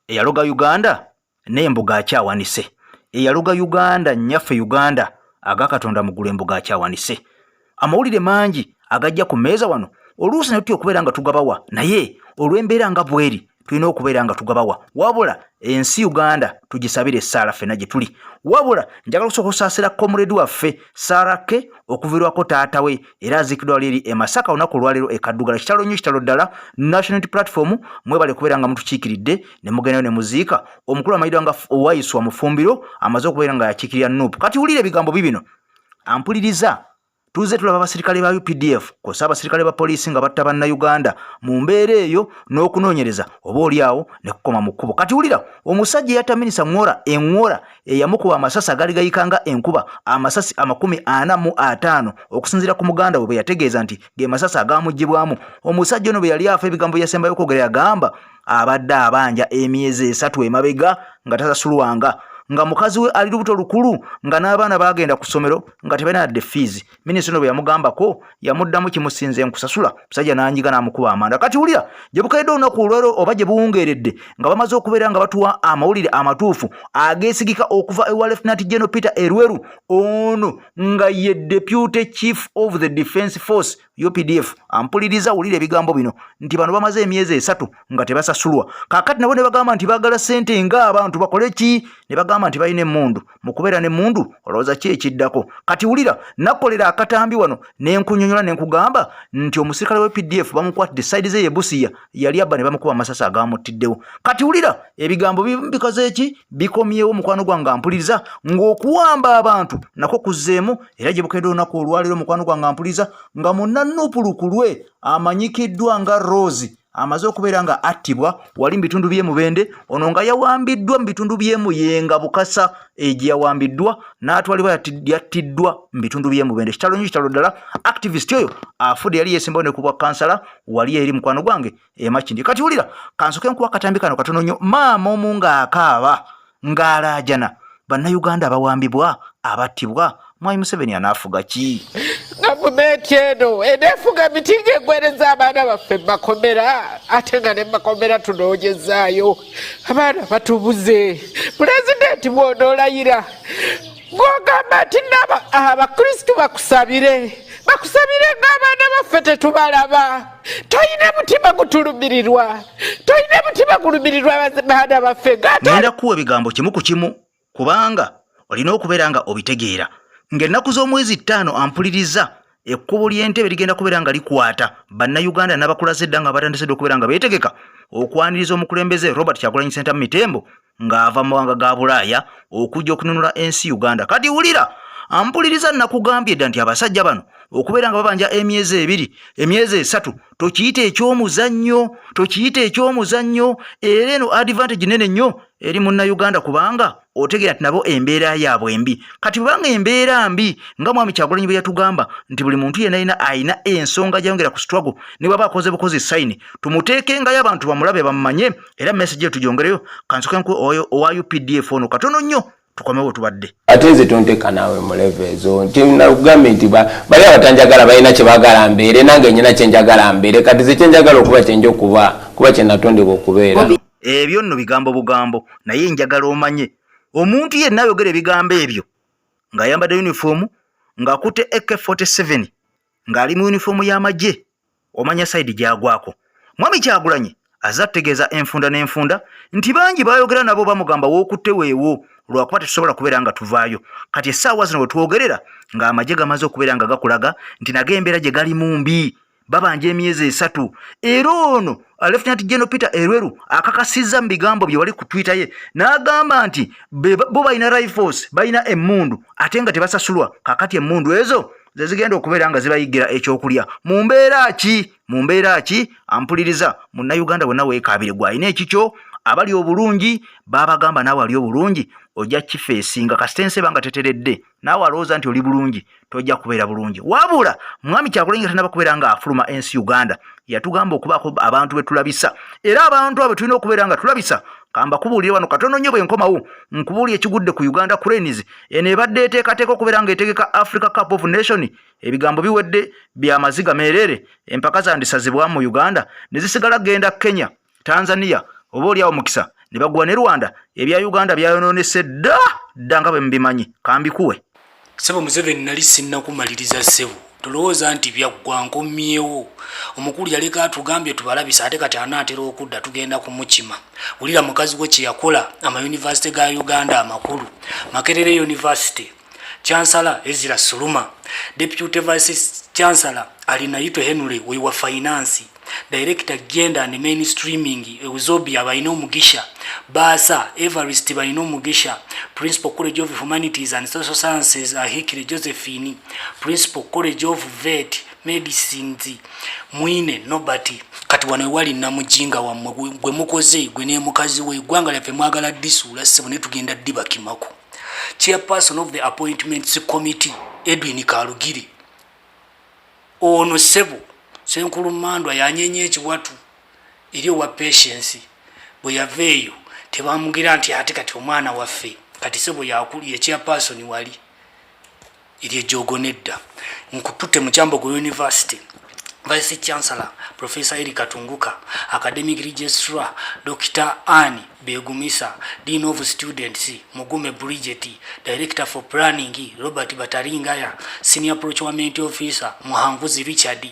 eyaloga Uganda n'embuga akyawanise eyaloga Uganda nyaffe Uganda agakatonda mugulu embuga akyawanise amawulire mangi agajja ku meeza wano oluusi netutya okubeera nga tugabawa naye olw'embeera nga bweri tulina okubeera nga tugabawa wabula ensi Uganda tugisabire essaala ffenna gye tuli wabula njagala kusooka okusaasira comrade waffe Sarake okuvirwako taata we era aziikiddwa eri e Masaka olunaku olwaleero e Kaddugala kitalo nnyo kitalo ddala National Unity Platform mwebale kubeera nga mutukiikiridde ne mugendayo ne muziika omukulu amayirwa nga owayiswa mufumbiro amaze okubeera nga yakiikirira Nuupu kati wulire ebigambo bibino ampuliriza tuze tulaba abasirikale ba UPDF kosa abasirikale ba poliisi nga batta bannayuganda mu mbeera eyo n'okunoonyereza oba oliawo ne kukoma mu kkubo kati wulira omusajja yatta minisita eŋŋora eyamukuba amasasi agali gayikanga enkuba amasasi 45 okusinziira ku muganda we bwe yategeeza nti ge masasi agaamuggyibwamu omusajja ono bwe yali afa ebigambo yasembayo kwogera yagamba abadde abanja emyezi 3 emabega nga tasasulwanga nga mukazi we ali lubuto lukulu nga n'abaana bagenda ku ssomero nga tebalina de fees minisita bwe yamugambako yamuddamu kimusinze nkusasula musajja n'anyiga n'amukuba amanda kati wulira gye bukedde olunaku olwero oba gye buwungeeredde nga bamaze okubeera nga batuwa amawulire amatuufu ageesigika okuva ewa Lieutenant General Peter Erweru ono nga ye Deputy Chief of the Defence Force UPDF ampuliriza wulire ebigambo bino nti bano bamaze emyezi 3 nga tebasasulwa kakati nabo ne bagamba nti bagala ssente ng'abantu bakole ki ne bagamba nti balina emmundu mu kubeera n'emmundu olowooza ki ekiddako kati wulira nakolera akatambi wano n'enkunyonyola n'enkugamba nti omusirikale wa UPDF bamukwatidde side ze Busia yali abba ne bamukuba amasasi agaamutiddewo kati wulira ebigambo bikaze eki bikomyewo mukwano gwange ampuliriza ng'okuwamba abantu nako kuzzeemu era gye bukedde olunaku olwaleero mukwano gwange ampuliriza nga munna Nuupulukulwe amanyikiddwa nga Rose amaze okubeera nga attibwa wali mu bitundu by'e Mubende ono nga yawambiddwa mu bitundu by'e Muyenga Bukasa egye yawambiddwa n'atwalibwa yattiddwa mu bitundu by'e Mubende kitalo nnyo kitalo ddala activist oyo afudde yali yeesimbawo ne kubwa kansala wali eri mukwano gwange Makindi kati wulira kansoke nkuwa katambi kano katono nnyo maama omu ng'akaaba ng'alaajana bannayuganda abawambibwa abattibwa Mwai Museveni anaafuga ki gavumenti eno eneefuga mitinga egwereza abaana baffe makomera ate nga ne makomera tunoonyezaayo abaana batubuze pulezidenti bw'onoolayira gw'ogamba nti abakristu bakusabire ng'abaana baffe tetubalaba toyina mutima gutulumirirwa baana baffe ngenda kuwa ebigambo kimu ku kimu kubanga olina okubeera nga obitegeera ng'ennaku z'omwezi 5 ampuliriza ekkubo ly'entebe ligenda kubeera nga likwata bannayuganda n'abakulaze edda nga batandisedde okubeera nga beetegeka okwaniriza omukulembeze Robert Kyagulanyi Ssentamu Mitembo ng'ava mu mawanga ga Bulaaya okujja okununula ensi Uganda kati wulira ampuliriza nakugambye dda nti abasajja bano okubeera nga babanja emyezi 2 emyezi 3 tokiyite ekyomuzannyo era eno advantage nene nnyo eri munnayuganda kubanga otegeera nti nabo embeera yaabwe embi kati bwebanga embeera mbi nga mwami Kyagulanyi bwe yatugamba nti buli muntu yenna ayina ensonga gyayongera ku struggle ne bwaba akoze bukozi sayini tumuteekengayo abantu bamulabe bamumanye era message eyo tugyongereyo kansoke oyo owa UPDF ono katono nnyo tukomewo tubadde ate nze tonteeka naawe mu level ezo nti nakugambye nti bali abatanjagala balina kye baagala mbeere nange nyina kye njagala mbeere kati ze kye njagala okuba kyenja kuba kye natondebwa okubeera ebyo nno bigambo bugambo naye njagala omanye omuntu yenna ayogera ebigambo ebyo ng'ayambadde uniform ng'akutte AK-47 ng'ali mu uniform y'amagye omanya side gyagwako mwami Kyagulanyi azza kutegeeza enfunda n'enfunda nti bangi bayogera nabo bamugamba w'okutte weewo lwakuba tetusobola kubeera nga tuvaayo kati essaawa zino we twogerera ng'amagye gamaze okubeera nga gakulaga nti nago embeera gye gali mu mbi babanja emyezi 3 era ono Lieutenant General Peter Erweru akakasizza mu bigambo bye wali ku Twitter ye n'agamba nti bo balina rifles balina emmundu ate nga tebasasulwa kakati emmundu ezo ze zigenda okubeera nga zibayigira ekyokulya mu mbeera ki ampuliriza munnayuganda bonna weekaabire gwalina ekikyo abali obulungi babagamba naawe ali obulungi ojja kifeesinga kasitense banga teteredde naawe alowooza nti oli bulungi tojja kubeera bulungi wabula mwami Kyagulanyi tanaba kubeera nga afuluma ensi Uganda yatugamba okubaako abantu betulabisa era abantu abo tulina okubeera nga tulabisa kamba kubuulire wano katono nnyo bwe nkomawo nkubuulire ekigudde ku Uganda Cranes eno ebadde eteekateeka okubeera nga etegeka Africa Cup of Nation ebigambo biwedde byamaziga meerere empaka zandisazibwamu mu Uganda ne zisigala genda Kenya Tanzania oba oliawo mukisa ne bagwa ne Rwanda ebya Uganda byayononese dda nga bwe mbimanyi kambikuwe. Sebo Museveni nali sinnakumaliriza ssebo tolowooza nti byaggwa nkomyewo omukulu yaleka atugambye tubalabisa ate kati anaatera okudda tugenda kumukima. Wulira mukazi we kye yakola amayunivasite ga Uganda amakulu Makerere University Chancellor Ezra Suluma, Deputy Vice Chancellor Alina Yito Henry wa Finance, Director Gender and Mainstreaming Uzobi Abaino Mugisha, Basa Everest Baino Mugisha, Principal College of Humanities and Social Sciences Ahikiri Josephine, Principal College of Vet Medicine Mwine Nobati kati wano wali namujinga wa gwe mukoze gwe ne mukazi we gwanga lyafe mwagala disula sebo ne tugenda diba kimako. Chairperson of the Appointments Committee Edwin Kalugiri ono sebo Senkulu Mandwa yanyenye ekiwatu eri wa patience bwe yaveeyo tebamugira nti ate kati omwana waffe kati sebo yakuliye chairperson wali eri ejogonedda nkutute mu Kyambogo University Vice Chancellor Professor Erika Tunguka, Academic Registrar Dr. Annie Begumisa, Dean of Students Mugume Bridget, Director for Planning Robert Bataringaya, Senior Procurement Officer Muhanguzi Richard,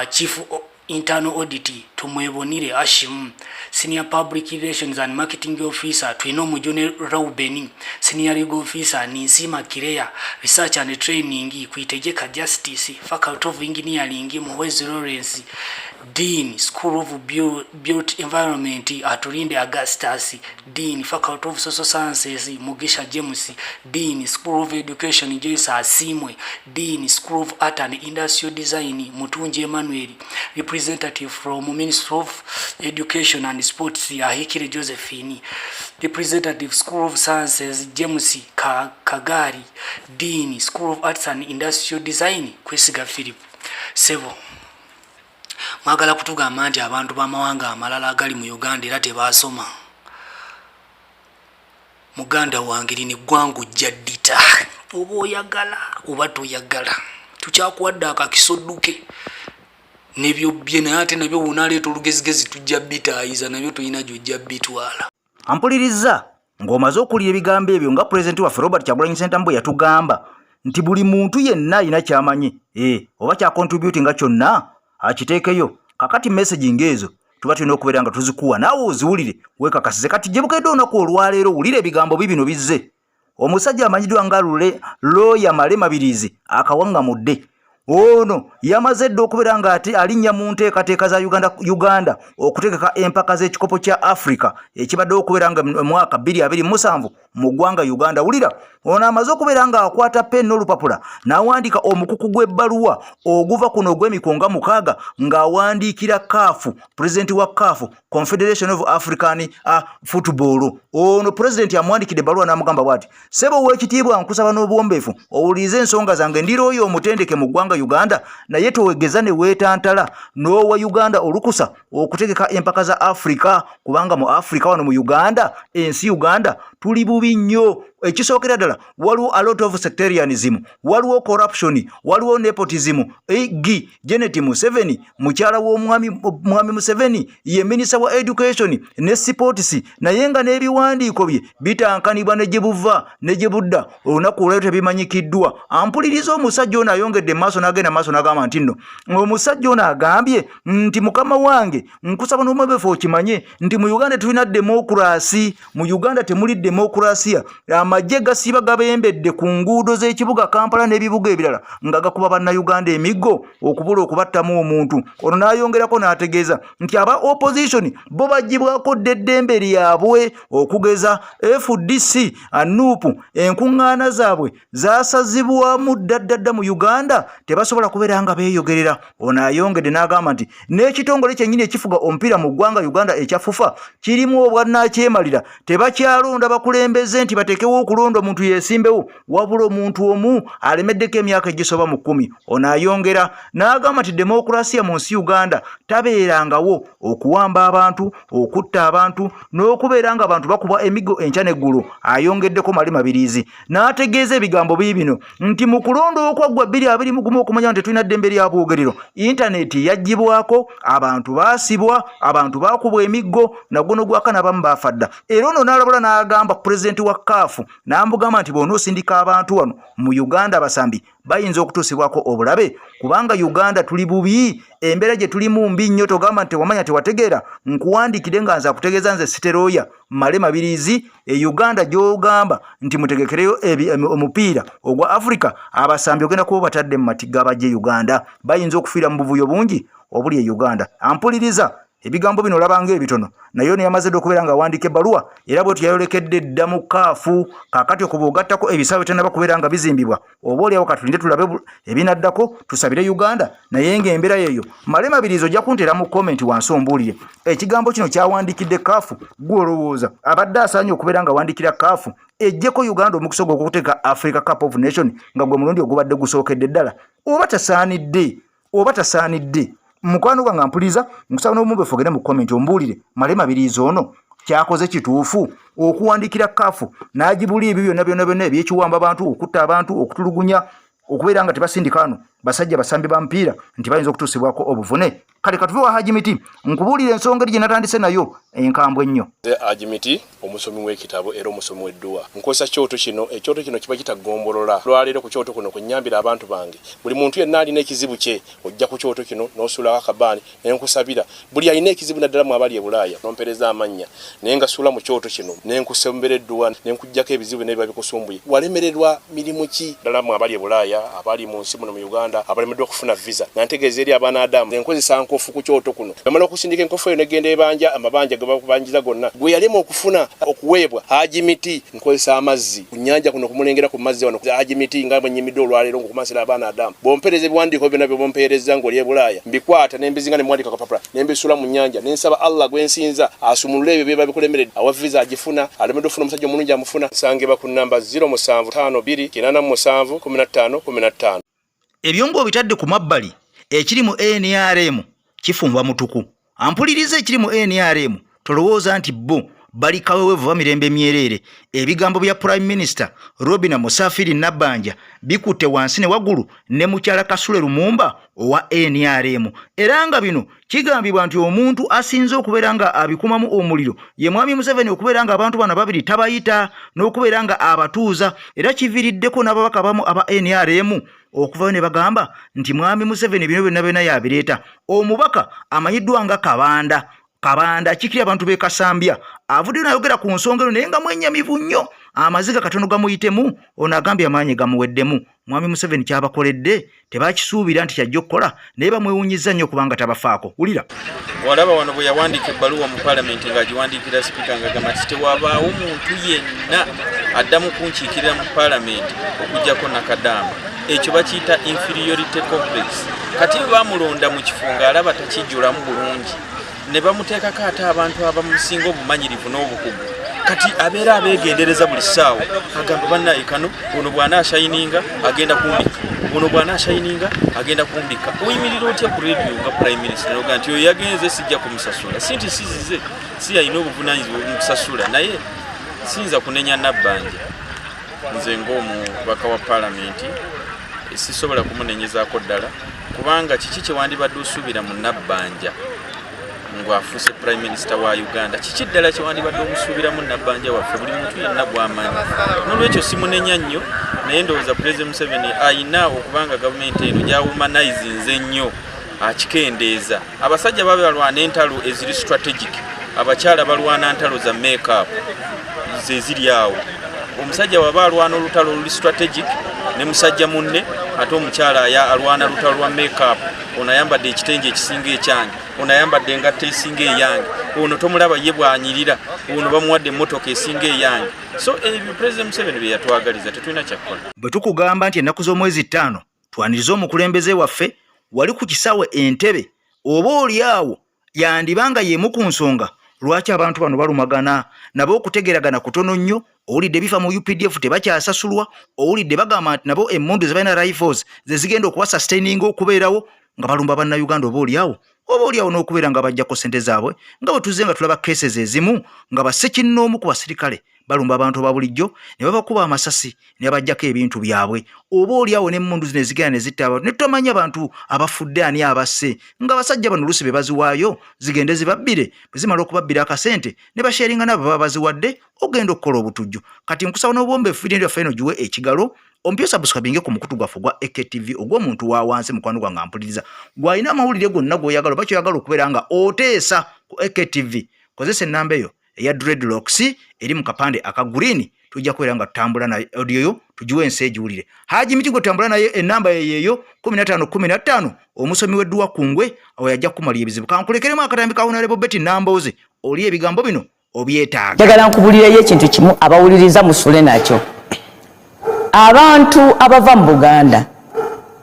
Chief Internal Audit Tumwebonire Ashim, Senior Public Relations and Marketing Officer Twino Mujone Raubeni, Senior Legal Officer Ninsima Kirea, Research and Training Kuitejeka Justice, Faculty of Engineering Mwezi Lawrence, Dean School of Built Environment Atulinde Augustus, Dean Faculty of Social Sciences Mugisha James, Dean School of Education Joyce Asimwe, Dean School of Art and Industrial Design Mutunji Emmanuel, Representative from Ministry of Education and Sports Ahikiri Josephine, Representative School of Sciences James Kagari, Dean School of Arts and Industrial Design Kwesiga Philip. Sebo mwagala kutugamba nti abantu b'amawanga amalala agali mu Uganda era tebasoma. Muganda wange lini gwangu jaddita oba oyagala oba toyagala tukyakuwadde akakisodduke nebyo bye naye ate nabyo wonaleeta olugezigezi tujja bitaayiza nabyo tulina gyojja bitwala. Ampuliriza ng'omaze okulira ebigambo ebyo nga Pulezidenti waffe Robert Kyagulanyi Ssentamu yatugamba nti buli muntu yenna alina kyamanyi oba kyakontributinga kyonna akiteekeyo. Kakati messaging ezo tuba tulina okubeera nga tuzikuwa naawe oziwulire weekakasize. Kati gye bukedde olunaku olwaleero wulire ebigambo bibino bizze. Omusajja amanyiddwa nga looya Male Mabirizi akawaŋŋamudde ono yamaze dda okubeera nga ate alinnya mu nteekateeka za Uganda okutegeka empaka z'ekikopo kya Africa ekibadde okubeera nga mu mwaka 2027 mu ggwanga Uganda. Wulira ono amaze okubeera nga akwata pen n'olupapula n'awandiika omukuku gw'ebbaluwa oguva kuno ogw'emikonga 6 ng'awandiikira CAF, President wa CAF, Confederation of African Football. Ono President amwandikidde ebbaluwa n'amugamba bw'ati: Sebo w'ekitiibwa nkusaba n'obuwombeefu owulirize ensonga zange ndirooyo omutendeke mu ggwanga Uganda naye towegeza ne weetantala n'owa Uganda olukusa okutegeka empaka za Africa kubanga mu Africa wano mu Uganda ensi Uganda tuli bubi nnyo. Ekisookera ddala waliwo a lot of sectarianism, waliwo corruption, waliwo nepotism. Janet Museveni mukyala w'omwami Museveni ye minisita wa education ne sports naye nga n'ebiwandiiko bye bitankanibwa ne gye buva ne gye budda olunaku olwaleero tebimanyikiddwa. Ampuliriza omusajja ono ayongedde maaso n'agenda maaso n'agamba nti nno omusajja ono agambye nti mukama wange nkusaba n'omwebeefu okimanye nti mu Uganda tulina demokrasi, mu Uganda temuli demokrasiya. Amajje gasiba gabembedde ku nguudo z'ekibuga Kampala n'ebibuga ebirala nga gakuba bannayuganda emiggo okubula okubattamu omuntu. Ono n'ayongerako n'ategeeza nti aba opposition bo bagibwako ddembe lyabwe okugeza FDC anuupu enkuŋŋaana zaabwe zaasazibwamu ddaddadda mu Uganda tebasobola kubeera nga beeyogerera. Ono ayongedde n'agamba nti n'ekitongole kyennyini ekifuga omupiira mu ggwanga Uganda ekya FUFA kirimu obwannakyemalira tebakyalonda bakulembeze nti bateekewo tewabaddewo okulonda omuntu yeesimbewo wabula omuntu omu alemeddeko emyaka egisoba mu 10. Ono ayongera n'agamba nti demokulasiya mu nsi Uganda tabeerangawo okuwamba abantu, okutta abantu n'okubeera nga abantu bakuba emigo enkya n'eggulu. Ayongeddeko Malema Biriizi n'ategeeza ebigambo bino nti mu kulonda okwaggwa 2021 okumanya nti tulina ddembe lya bwogerero, intaneti yaggyibwako, abantu baasibwa, abantu baakubwa emiggo, nagono gwakana abamu baafadda. Era ono n'alabula n'agamba pulezidenti wa CAF n'amugamba nti bw'onoosindika abantu wano mu Uganda abasambi bayinza okutuusibwako obulabe, kubanga Uganda tuli bubi, embeera gye tulimu mbi nnyo. Togamba nti wamanya tewategeera, nkuwandiikire nga nze akutegeeza nze siteroya Malema Biriizi, Uganda gy'ogamba nti mutegekereyo omupiira ogwa Africa, abasambi ogenda kuba batadde mu matigga abajje Uganda, bayinza okufiira mu buvuyo bungi obuli e Uganda. Ampuliriza ebigambo bino olabanga ebitono, naye ono yamaze dde okubeera nga awandiika ebbaluwa, era bwe tuyayolekedde dda mu kaafu. Kaakati okuba ogattako ebisaawe tennaba kubeera nga bizimbibwa, oba oliawo katulinde tulabe ebinaddako, tusabire Uganda. Naye ng'embeera yeeyo, Malema Biriizi ojja kunteera mu komenti wansi ombuulire ekigambo kino kyawandiikidde kaafu. Gwe olowooza abadde asaanye okubeera nga awandiikira kaafu ejjeko Uganda omukisa gw'okuteeka Africa Cup of Nations nga gwe mulundi ogubadde gusookedde ddala, oba tasaanidde, oba tasaanidde? Mukwano gwange ampuliriza, nkusaba n'omumbeefu ogende mu komenti ombuulire Malema Biriizi ono kyakoze kituufu okuwandiikira kaafu n'agibula ebyo byonna ebyekiwamba abantu, okutta abantu, okutulugunya, okubeera nga tebasindika wano basajja basambi ba mpiira nti bayinza okutuusibwako obuvune. Kale katuve wa Hajimiti nkubuulire ensonga eri gye natandise nayo enkambwe ennyo. Hajimiti omusomi w'ekitabo era omusomi w'edduwa, nkozesa kyoto kino. Ekyoto kino kiba kitagombolola. Lwaleero ku kyoto kuno kunnyambira abantu bange. Buli muntu yenna alina ekizibu kye ojja ku kyoto kino n'osuulawo akabaani ne nkusabira. Buli alina ekizibu naddala mu abali e Bulaaya n'ompereza amannya naye nga suula mu kyoto kino ne nkusembera edduwa ne nkuggyako ebizibu n'ebiba bikusumbuye. Walemererwa mirimu ki ddala mu abali e Bulaaya, abali mu nsi muno mu Uganda abalemeddwa okufuna visa? Nantegeeza eri abaana Adamu enkozesa nkofu ku kyoto kuno. Bamala okusindika enkofu eyo negenda ebanja, amabanja ge bakubanjiza gonna. Gwe yalema okufuna okuweebwa Hajimiti nkozesa amazzi ku nnyanja kuno kumulengera ku mazzi wano. Hajimiti nga bwe nnyimidde olwaleero ng'okumansira abaana Adamu. Bw'ompereza ebiwandiiko byonna bye bompereza ng'oli e Bulaaya, mbikwata ne mbizinga ne mwandika kapapula ne mbisuula mu nnyanja ne nsaba Allah gwe nsinza asumulule ebyo bye babikulemeredde. Awa visa agifuna, alemeddwa okufuna omusajja omulungi amufuna. Nsangibwa ku nnamba 0752 Ebyongo bitadde ku mabbali ekiri mu NRM kifunva mutuku. Ampuliriza ekiri mu NRM tolowooza nti bo bali kawewevu Mirembe Myereere. Ebigambo bya Prime Minister Robina Musafiri Nabbanja bikutte wansi ne waggulu ne mukyala Kasule Lumumba owa NRM. Era nga bino kigambibwa nti omuntu asinze okubeera nga abikumamu omuliro ye Mwami Museveni, okubeera nga abantu bana babiri tabayita n'okubeera nga abatuuza. Era kiviiriddeko n'ababaka abamu aba NRM okuvayo ne bagamba nti Mwami Museveni bino byonna yabireeta. Omubaka amanyiddwa nga Kabanda kikiri abantu b'e Kasambya avuddeyo n'ayogera ku nsonga eno naye nga mwennyamivu nnyo, amaziga katono gamuyitemu. Ono agambye amaanyi gamuweddemu. Mwami Museveni kyabakoledde tebakisuubira nti kyajja okukola naye bamwewuunyizza nnyo kubanga tabafaako. Wulira walaba wano bwe yawandiika ebbaluwa mu paalamenti ng'agiwandiikira sipiika ng'agamba nti tewabaawo muntu yenna addamu kunkiikirira mu paalamenti okuggyako Nakadama. Ekyo bakiyita inferiority complex. Kati bamulonda mu kifo ng'alaba takijjulamu bulungi ne bamuteekako ate abantu abamusinga obumanyirivu n'obukugu. Kati abeera abeegendereza buli ssaawa agamba bannaye kano ono bw'anaashayininga agenda kumbika, ono bw'anaashayininga agenda kumbika. Oyimirira otya ku reediyo nga Prime Minister noga nti oyo yagenze sijja kumusasula? Si nti sizize si yalina obuvunaanyizibwa obumusasula, naye siyinza kunenya Nabbanja. Nze ng'omubaka wa paalamenti sisobola kumunenyezaako ddala, kubanga kiki kye wandibadde osuubira mu Nabbanja ng'afuuse Prime Minister wa Uganda? Kiki ddala kye wandibadde omusuubiramu Nabbanja waffe? Buli muntu yenna gw'amanyi. N'olwekyo simunenya nnyo, naye ndowooza President Museveni ayina okubanga gavumenti eno gyawumanizinze nnyo akikendeeza. Abasajja balwana entalo eziri strategic, abakyala balwana ntalo za make-up ze ziri awo. Omusajja waba alwana olutalo oluli strategic ne musajja munne, ate omukyala alwana lutalo lwa make-up. Ono ayambadde ekitengi ekisinga ekyange, ono ayambadde engatto esinga eyange, ono tomulaba ye bwanyirira, ono bamuwadde emmotoka esinga eyange. So ebyo President Museveni bye yatwagaliza tetulina kyakukola. Bwe tukugamba nti ennaku z'omwezi 5 twaniriza omukulembeze waffe wali ku kisaawe Entebbe, oba oli awo yandibanga y'emu ku nsonga lwaki abantu bano balumagana nabo okutegeragana kutono nnyo owulidde bifa mu UPDF tebakyasasulwa owulidde bagamba nti nabo emmundu zebalina rifles zezigenda okuba sustaining okubeerawo nga balumba bannayuganda obaoliawo n'okubeera nga bajjako ssente zaabwe nga bwe tuzze nga tulaba cases ezimu nga bassekinnoomu ku basirikale balumba abantu ababulijjo ne babakuba amasasi ne babajjako ebintu byabwe obaoliawo n'emmundu zino ezigenda ne zitta abantu ne tutamanya abantu abafudde ani abasse nga basajja bano oluusi be baziwaayo zigende zibabbire bwe zimala okubabbira akasente ne basharinga nabo baba baziwadde ogenda okukola obutujju kati nkusaba n'obwombe efiidiyo yaffe eno giwe ekigalo ompyosa busukabinge ku mukutu gwaffe gwa AKTV ogw'omuntu wa wansi mukwano gwange ampuliriza gw'alina amawulire gonna g'oyagala oba kyoyagala okubeera nga oteesa ku AKTV kozesa ennamba eyo eya dreadlocks eri mu kapande aka green tujja kubeera nga tutambula na audio yo tugiwe ensi egiwulire Haji Miti gwe tutambula naye ennamba yeeyo 1515 omusomi w'edduwa kungwe awo yajja kumalira ebizibu kankulekeremu akatambi ka Honorable Betty Nambooze oli ebigambo bino obyetaaga njagala nkubulireyo ekintu kimu abawuliriza musule nakyo abantu abava mu Buganda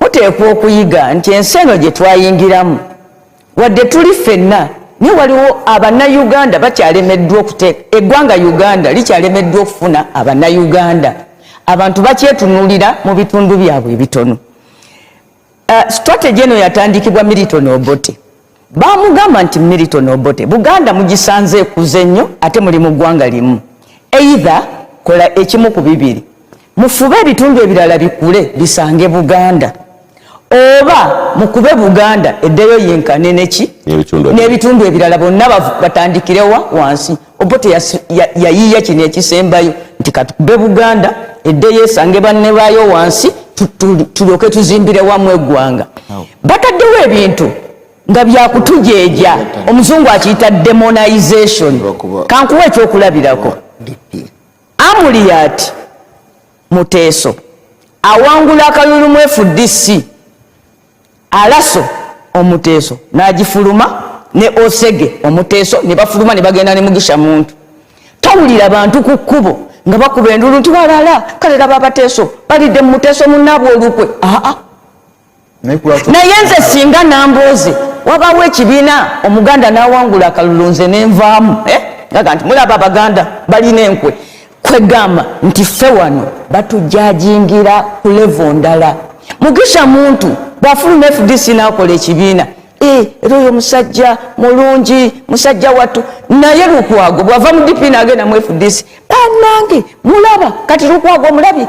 muteekwa okuyiga nti ensi eno gye twayingiramu wadde tuli ffenna naye waliwo abannayuganda bakyalemeddwa okuteeka eggwanga Uganda likyalemeddwa okufuna abannayuganda abantu bakyetunuulira mu bitundu byabwe ebitono strategy eno yatandikibwa Milton Obote bamugamba nti Milton Obote Buganda mugisanze ekuze nnyo ate muli mu ggwanga limu either kola ekimu ku bibiri mufube ebitundu ebirala bikule bisange Buganda oba mukube Buganda eddeyo yenkane neki n'ebitundu ebirala bonna batandikirewa wansi Obote yayiiya kino ekisembayo nti katukube Buganda eddeyo esange banne baayo wansi tulyoke tuzimbire wamu eggwanga bataddewo ebintu nga byakutujeeja omuzungu akiyita demonization kankuwa ekyokulabirako Amuliyati Muteso awangula akalulu mu FDC Alaso Omuteso n'agifuluma ne Osege Omuteso ne bafuluma ne bagenda ne Mugisha muntu tawulira abantu ku kkubo nga bakuba endulu nti walala kale laba Abateso balidde mu Muteso munnaabwe olukwe naye nze singa Nambooze wabawo ekibiina Omuganda n'awangula akalulu nze n'envaamu gaga nti mulaba Abaganda balina enkwe kwegamba nti ffe wano batujajingira ku level ndala Mugisha muntu bwafuluma FDC n'akola ekibiina era oyo musajja mulungi musajja wattu naye Lukwago bwava mu DP n'agenda mu FDC bannange mulaba kati Lukwago omulabye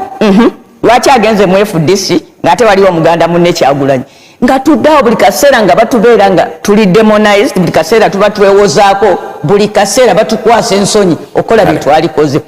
lwaki agenze mu FDC ng'ate waliwo Omuganda munne Kyagulanyi nga tuddawo buli kaseera nga batubeera nga tuli demonized buli kaseera tuba twewozaako buli kaseera batukwasa ensonyi okola bye twalikoze